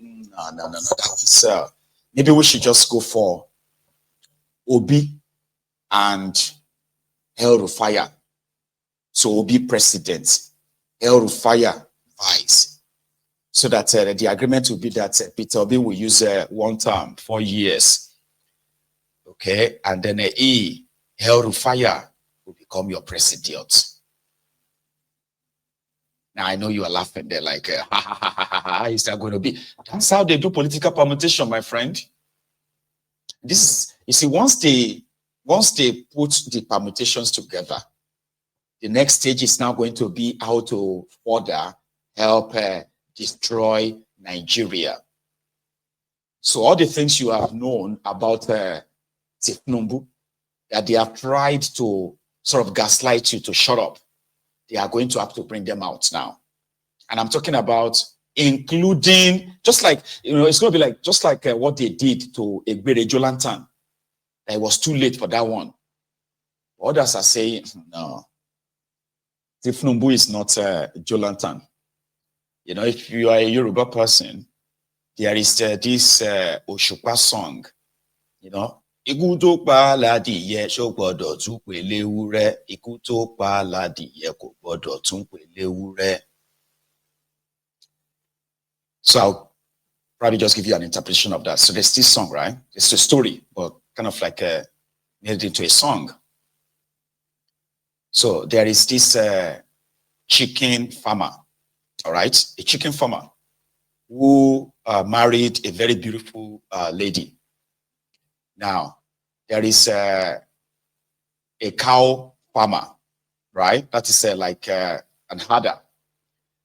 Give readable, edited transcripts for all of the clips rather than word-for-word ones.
No. That was, maybe we should just go for Obi and Rufire. So Obi president, Rufire vice. So that the agreement will be that Peter Obi will use one term, 4 years. Okay, and then Rufire will become your president. Now I know you are laughing there, like, is that going to be? That's how they do political permutation, my friend. This is, you see, once they put the permutations together, the next stage is now going to be how to further help destroy Nigeria. So all the things you have known about Tinubu, that they have tried to sort of gaslight you to shut up, they are going to have to bring them out now. And I'm talking about including, just like, it's going to be like, just like what they did to Egbere Jolantan. It was too late for that one. Others are saying, no, Tinubu is not Jolantan. If you are a Yoruba person, there is this Oshupa song, Ikuto pa ladiye so gbodo tun pe lewure, ikuto pa ladiye ko gbodo tun pe lewure. So I'll probably just give you an interpretation of that. So there's this song, right? It's a story, but kind of like made it into a song. So there is this chicken farmer, all right? A chicken farmer who married a very beautiful lady. Now, there is a cow farmer, right? That is like an herder.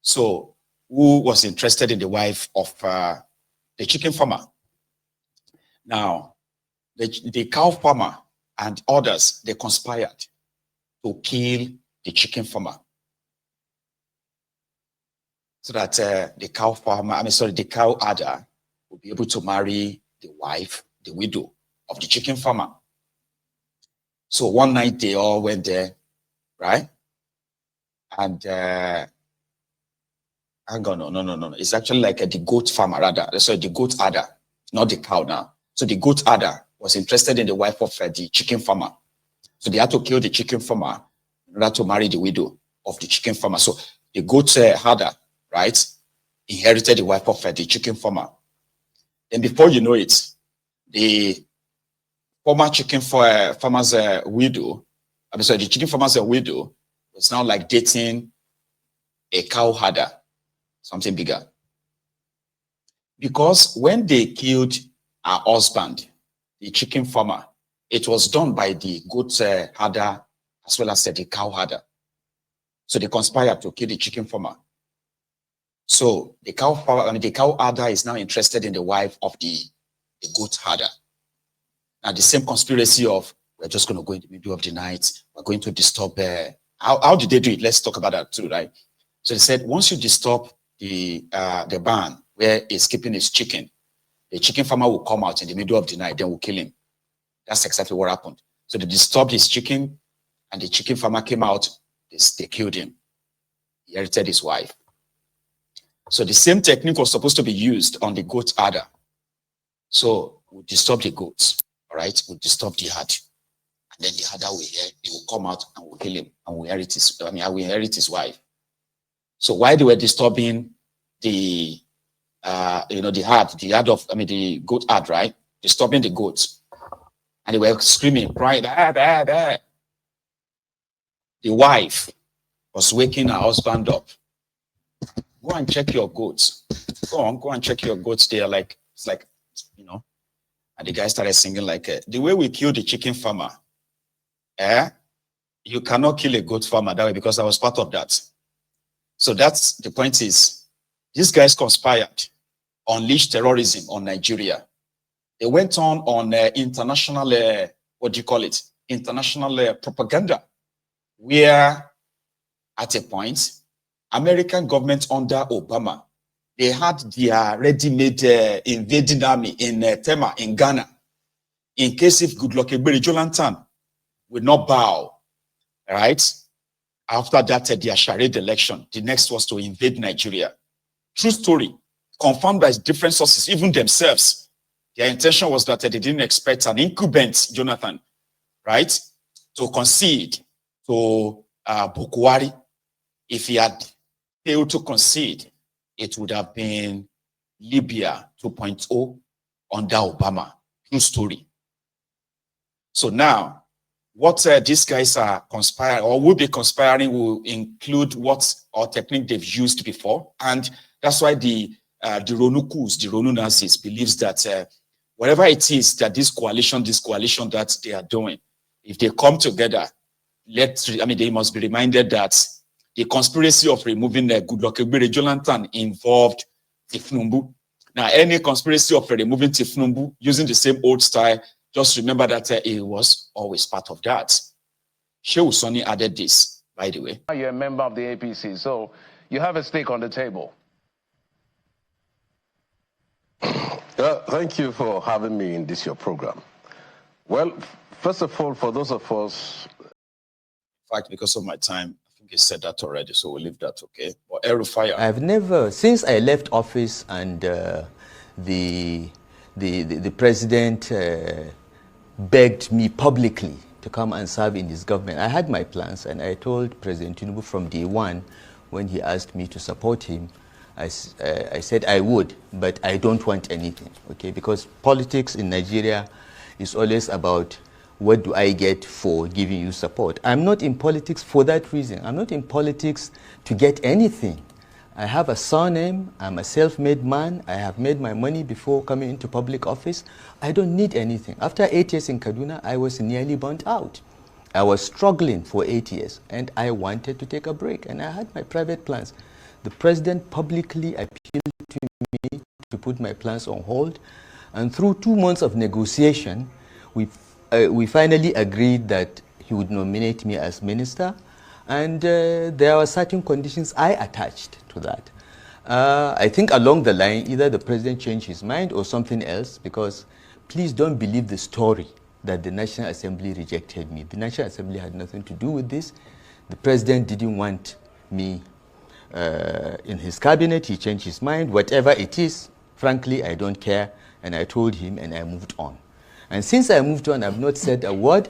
So, who was interested in the wife of the chicken farmer. Now, the cow farmer and others, they conspired to kill the chicken farmer. So that the cow farmer, the cow herder will be able to marry the wife, the widow of the chicken farmer. So one night they all went there, right? And hang on, no. It's actually like the goat farmer, rather. Sorry, the goat herder, not the cow now. So the goat herder was interested in the wife of the chicken farmer. So they had to kill the chicken farmer in order to marry the widow of the chicken farmer. So the goat herder, right, inherited the wife of the chicken farmer. Then before you know it, the former chicken farmer's widow, the chicken farmer's widow was now like dating a cow herder, something bigger. Because when they killed her husband, the chicken farmer, it was done by the goat herder as well as the cow herder. So they conspired to kill the chicken farmer. So the cow herder is now interested in the wife of the goat herder. Now the same conspiracy of, we're just going to go in the middle of the night, we're going to disturb how did they do it? Let's talk about that too, right? So they said, once you disturb the barn where he's keeping his chicken, the chicken farmer will come out in the middle of the night, then we'll kill him. That's exactly what happened. So they disturbed his chicken, and the chicken farmer came out, they killed him. He inherited his wife. So the same technique was supposed to be used on the goat herder. So we'll disturb the goats, all right? We'll disturb the herd. And then the herder will come out and we'll kill him, and we'll inherit I will inherit his wife. So while they were disturbing the the goat herd, right? Disturbing the goats. And they were screaming, crying, bah, bah, bah. The wife was waking her husband up. Go and check your goats. Go and check your goats. They are like, it's like, and the guy started singing like, the way we killed the chicken farmer, you cannot kill a goat farmer that way, because I was part of that. So that's the point is, these guys conspired, unleashed terrorism on Nigeria. They went on international, international propaganda, where at a point, American government under Obama, they had their ready-made invading army in Tema, in Ghana, in case if Goodluck Ebele Jonathan would not bow, right? After that, their charade election, the next was to invade Nigeria. True story. confirmed by different sources, even themselves. Their intention was that they didn't expect an incumbent, Jonathan, right, to concede to Bukwari. If he had failed to concede, it would have been Libya 2.0 under Obama. True story. So now, what these guys are conspiring or will be conspiring will include what or technique they've used before. And that's why the Ronukus, the Ronu Nazis, believes that whatever it is that this coalition that they are doing, if they come together, they must be reminded that the conspiracy of removing Goodluck Ebele Jonathan involved Tinubu. Now, any conspiracy of removing Tinubu using the same old style, just remember that it was always part of that. Shehu Sani added this, by the way. You're a member of the APC, so you have a stake on the table. Thank you for having me in this your program. Well, first of all, for those of us... In fact, because of my time, I think you said that already, so we'll leave that, okay? But Rufire. I've never, since I left office and the president begged me publicly to come and serve in his government, I had my plans, and I told President Tinubu from day one, when he asked me to support him, I said I would, but I don't want anything, okay? Because politics in Nigeria is always about what do I get for giving you support. I'm not in politics for that reason. I'm not in politics to get anything. I have a surname, I'm a self-made man, I have made my money before coming into public office. I don't need anything. After 8 years in Kaduna, I was nearly burnt out. I was struggling for 8 years, and I wanted to take a break, and I had my private plans. The president publicly appealed to me to put my plans on hold, and through 2 months of negotiation, we finally agreed that he would nominate me as minister, and there were certain conditions I attached to that. I think along the line, either the president changed his mind or something else, because please don't believe the story that the National Assembly rejected me. The National Assembly had nothing to do with this. The president didn't want me in his cabinet. He changed his mind. Whatever it is, frankly, I don't care. And I told him, and I moved on. And since I moved on, I've not said a word.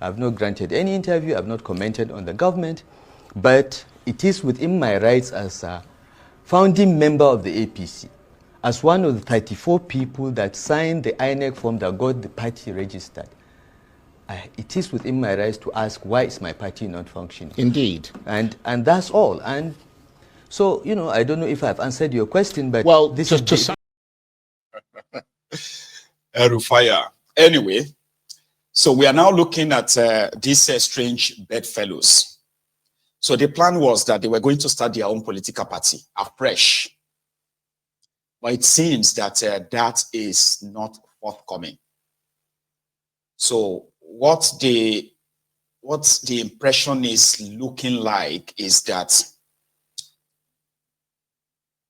I've not granted any interview. I've not commented on the government. But it is within my rights as a founding member of the APC, as one of the 34 people that signed the INEC form that got the party registered. It is within my rights to ask, why is my party not functioning? Indeed. And that's all. And so, you know, I don't know if I've answered your question, but well, this is to Rufire. Anyway, so we are now looking at these strange bedfellows. So the plan was that they were going to start their own political party afresh. But it seems that that is not forthcoming. So what the impression is looking like is that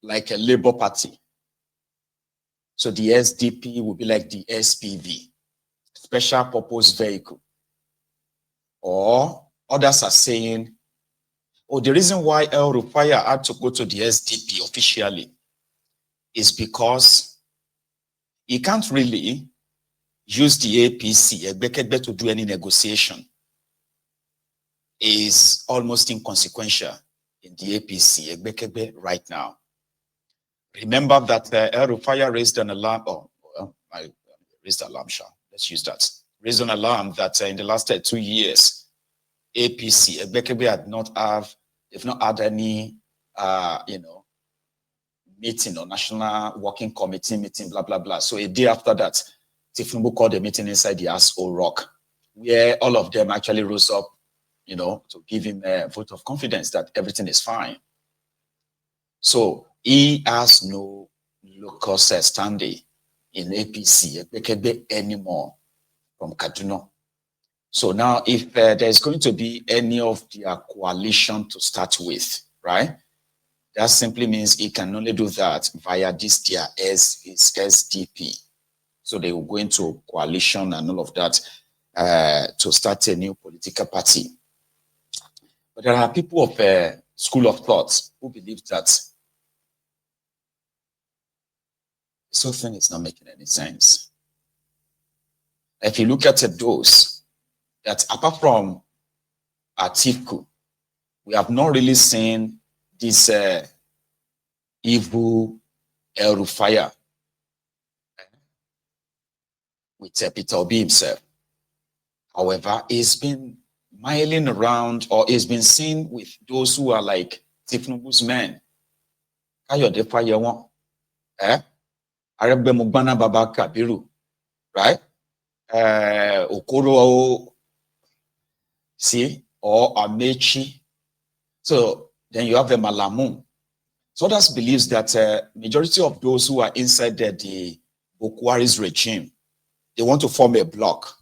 like a Labour Party. So the SDP will be like the SPV, Special Purpose Vehicle. Or others are saying, oh, the reason why El Rufire had to go to the SDP officially is because he can't really use the APC, Egbekegbe, to do any negotiation. Is almost inconsequential in the APC, Egbekegbe, right now. Remember that El Rufire raised an alarm, I raised an alarm, let's use that. Raised an alarm that in the last 2 years, APC, Egbekegbe they've not had any, meeting or national working committee meeting, blah, blah, blah. So a day after that, Tinubu called a meeting inside the Aso Rock, where all of them actually rose up, to give him a vote of confidence that everything is fine. So he has no locus standi in APC anymore from Kaduna. So now if there's going to be any of their coalition to start with, right? That simply means he can only do that via this their SDP. So they will go into coalition and all of that to start a new political party. But there are people of school of thought who believe that This whole thing is not making any sense. If you look at those that apart from Atiku, we have not really seen this evil Rufire with Peter Obi himself. However, he's been miling around, or he's been seen with those who are like Tinubu's men. Kayode Fayewon, Aregbe Mugbana Baba Kabiru, right? Okoro, see, or Amechi. So then you have the Malamu. So others believes that majority of those who are inside the Bokwari's regime, they want to form a bloc.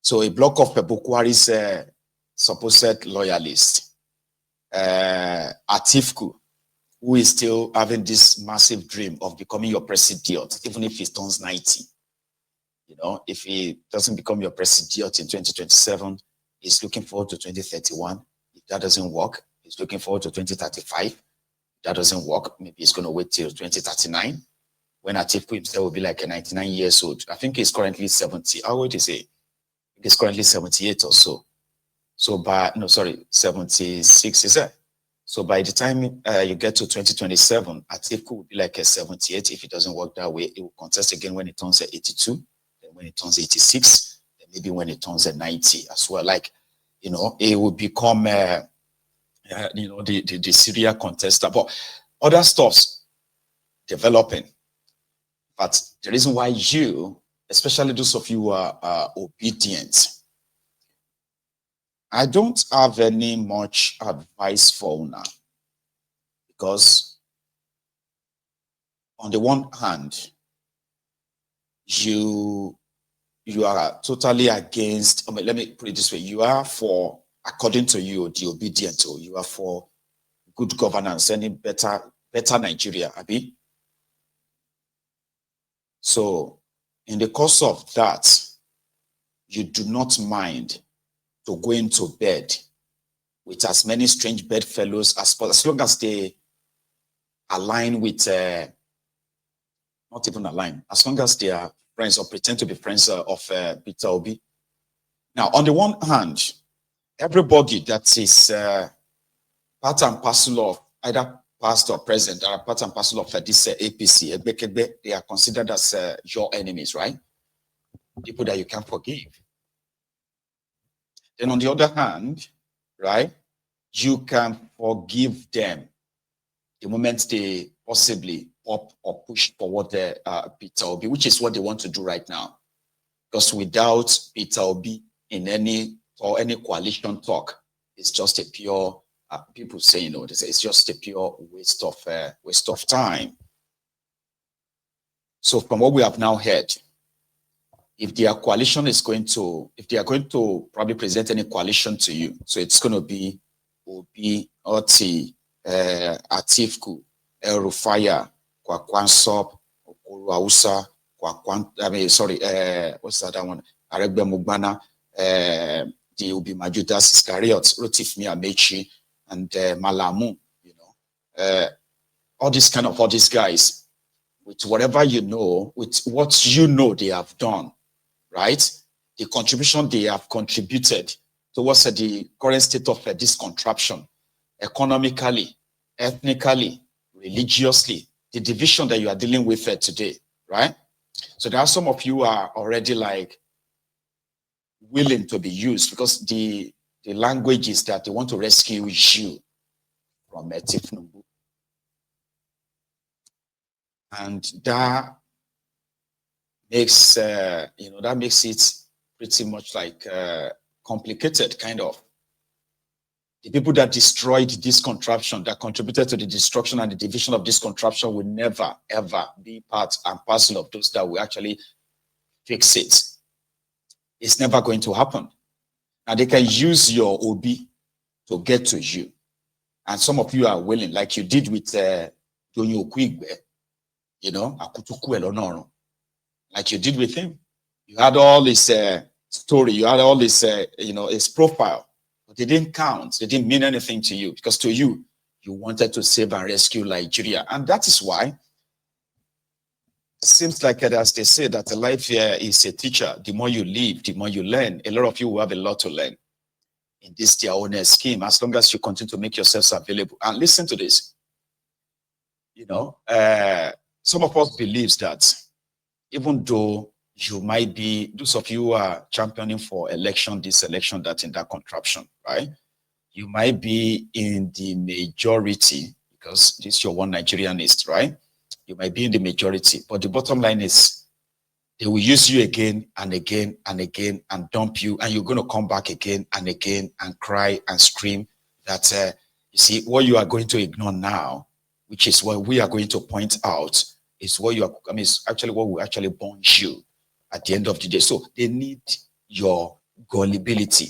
So a bloc of Bokwari's supposed loyalists. Atifku, who is still having this massive dream of becoming your president, even if he turns 90. You know, if he doesn't become your president in 2027, he's looking forward to 2031. If that doesn't work, he's looking forward to 2035. If that doesn't work, maybe he's going to wait till 2039, when Atiku himself will be like a 99 years old. I think he's currently 70. How old is he? He's currently 78 or so. So by, no, sorry, 76 is it? So by the time you get to 2027, Atiku will be like a 78. If it doesn't work that way, it will contest again when it turns 82, then when it turns 86, then maybe when it turns 90 as well. Like, you know, it will become, you know, the Syria contestant. But other stuff's developing. But the reason why you, especially those of you who are obedient, I don't have any much advice for now, because on the one hand, you are totally against, I mean, let me put it this way, you are for, according to you, the obedient, or you are for good governance, any better Nigeria, Abi. So in the course of that, you do not mind to go into bed with as many strange bedfellows as possible, as long as they align with, not even align, as long as they are friends or pretend to be friends of Peter Obi. Now, on the one hand, everybody that is part and parcel of either past or present, are part and parcel of this APC, they are considered as your enemies, right? People that you can't forgive. Then on the other hand, right, you can forgive them the moment they possibly up or push forward Peter Obi, which is what they want to do right now. Because without Peter Obi in any coalition talk, it's just a pure, people say, you know, it's just a pure waste of time. So from what we have now heard, if their coalition is going to, if they are going to probably present any coalition to you, so it's going to be Obi, Oti, Atifku, Rufire, Kwakwansop, Okoro Hausa, what's that one? Aregbe Mugbana, the Obi Majudas Iscariot, Rotifmi Amechi, and Malamu, you know, all these guys, with whatever you know, with what you know they have done, right? The contribution they have contributed towards the current state of this contraption, economically, ethnically, religiously, the division that you are dealing with today, right? So there are some of you are already like willing to be used, because the language is that they want to rescue you from Tinubu. And that makes, you know, that makes it pretty much like complicated, kind of. The people that destroyed this contraption, that contributed to the destruction and the division of this contraption, will never, ever be part and parcel of those that will actually fix it. It's never going to happen. Now, they can use your OB to get to you. And some of you are willing, like you did with Donyo Kwigbe, you know, like you did with him. You had all this story, you had all this, you know, his profile, but they didn't count. They didn't mean anything to you, because to you, you wanted to save and rescue Nigeria. And that is why seems like as they say that a life here is a teacher. The more you live, the more you learn. A lot of you will have a lot to learn in this their own scheme, as long as you continue to make yourselves available. And listen to this. You know, some of us believes that even though you might be, those of you who are championing for election, this election, that in that contraption, right? You might be in the majority because this is your one Nigerianist, right? You might be in the majority, but the bottom line is they will use you again and again and again and dump you, and you're going to come back again and again and cry and scream that, you see, what you are going to ignore now, which is what we are going to point out, is what you are, I mean, it's actually what will actually bond you at the end of the day. So they need your gullibility.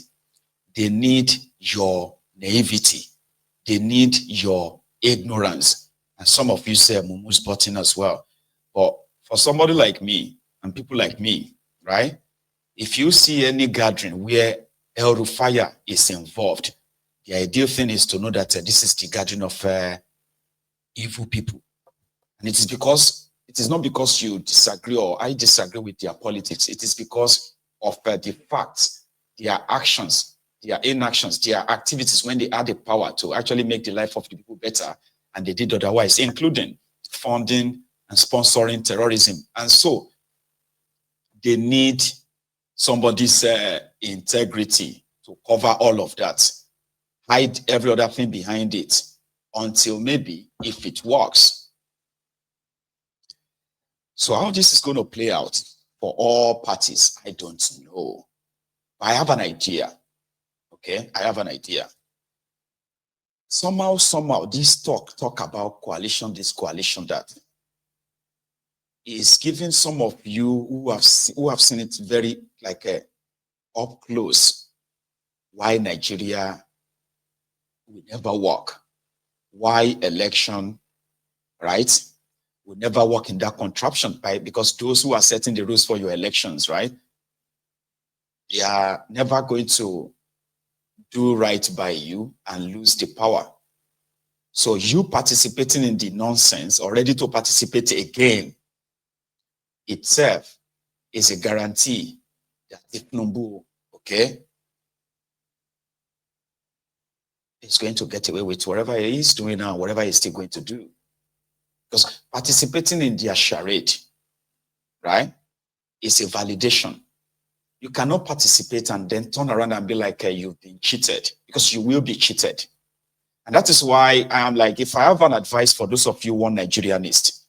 They need your naivety. They need your ignorance. And some of you say Mumu's button as well. But for somebody like me and people like me, right? If you see any gathering where El Rufire is involved, the ideal thing is to know that this is the gathering of evil people. And it is not because you disagree or I disagree with their politics. It is because of the facts, their actions, their inactions, their activities when they had the power to actually make the life of the people better, and they did otherwise, including funding and sponsoring terrorism. And so they need somebody's integrity to cover all of that, hide every other thing behind it, until maybe if it works. So how this is going to play out for all parties, I don't know. I have an idea. Okay, I have an idea. Somehow, this talk about coalition, this coalition, that is giving some of you who have seen it very like up close why Nigeria will never work, why election, right, will never work in that contraption, right? Because those who are setting the rules for your elections, right, they are never going to do right by you and lose the power. So you participating in the nonsense or ready to participate again itself is a guarantee that if Tinubu, okay, is going to get away with whatever he is doing now, whatever he's still going to do. Because participating in their charade, right, is a validation. You cannot participate and then turn around and be like, you've been cheated, because you will be cheated. And that is why I am like, if I have an advice for those of you one Nigerianist,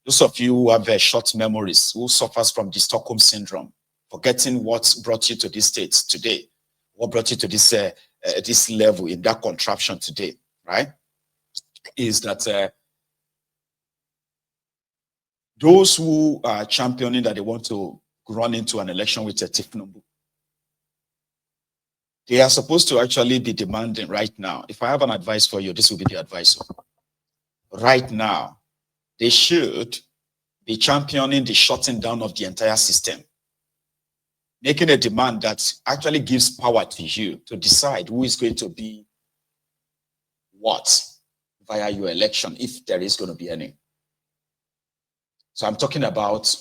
those of you who have short memories, who suffers from the Stockholm syndrome, forgetting what brought you to this state today, what brought you to this this level in that contraption today, right? Is that those who are championing that they want to run into an election with a Tinubu, they are supposed to actually be demanding right now. If I have an advice for you, this will be the advice. Right now, they should be championing the shutting down of the entire system, making a demand that actually gives power to you to decide who is going to be what via your election, if there is going to be any. So I'm talking about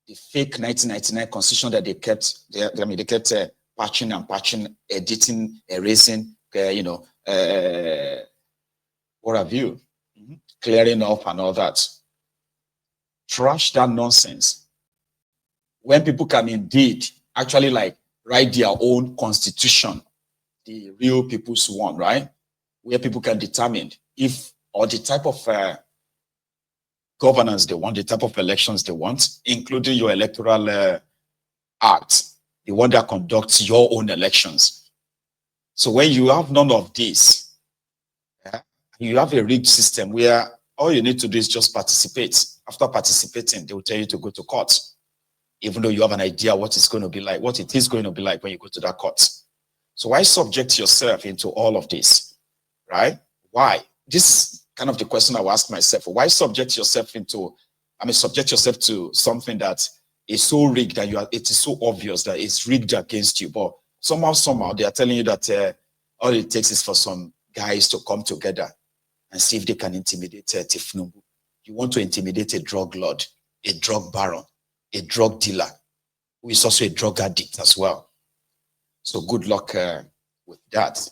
the fake 1999 constitution that they kept, they kept patching and patching, editing, erasing, what have you, clearing up and all that. Trash that nonsense. When people can indeed actually like write their own constitution, the real people's one, right? Where people can determine if, or the type of governance they want, the type of elections they want, including your electoral act, the one that conducts your own elections. So when you have none of this, you have a rigged system where all you need to do is just participate. After participating, they will tell you to go to court, even though you have an idea what it's going to be like, what it is going to be like when you go to that court. So why subject yourself into all of this, right? Why? This is kind of the question I will ask myself. Why subject yourself subject yourself to something that is so rigged that it is so obvious that it's rigged against you, but somehow they are telling you that all it takes is for some guys to come together and see if they can intimidate Tinubu. You want to intimidate a drug lord, a drug baron, a drug dealer, who is also a drug addict as well. So good luck with that.